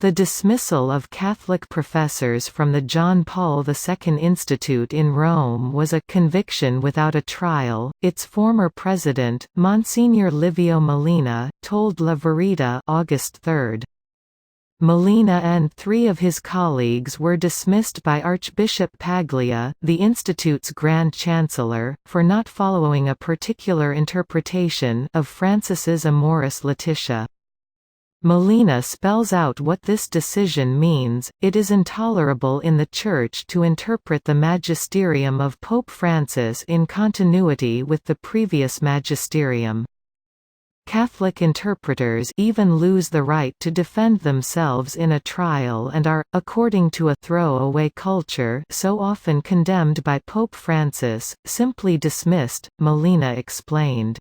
The dismissal of Catholic professors from the John Paul II Institute in Rome was a conviction without a trial, its former president, Monsignor Livio Molina, told La Verità August 3. Molina and 3 of his colleagues were dismissed by Archbishop Paglia, the institute's Grand Chancellor, for not following a particular interpretation of Francis's Amoris Laetitia. Molina spells out what this decision means: it is intolerable in the Church to interpret the magisterium of Pope Francis in continuity with the previous magisterium. Catholic interpreters even lose the right to defend themselves in a trial and are, according to a throwaway culture so often condemned by Pope Francis, simply dismissed, Molina explained.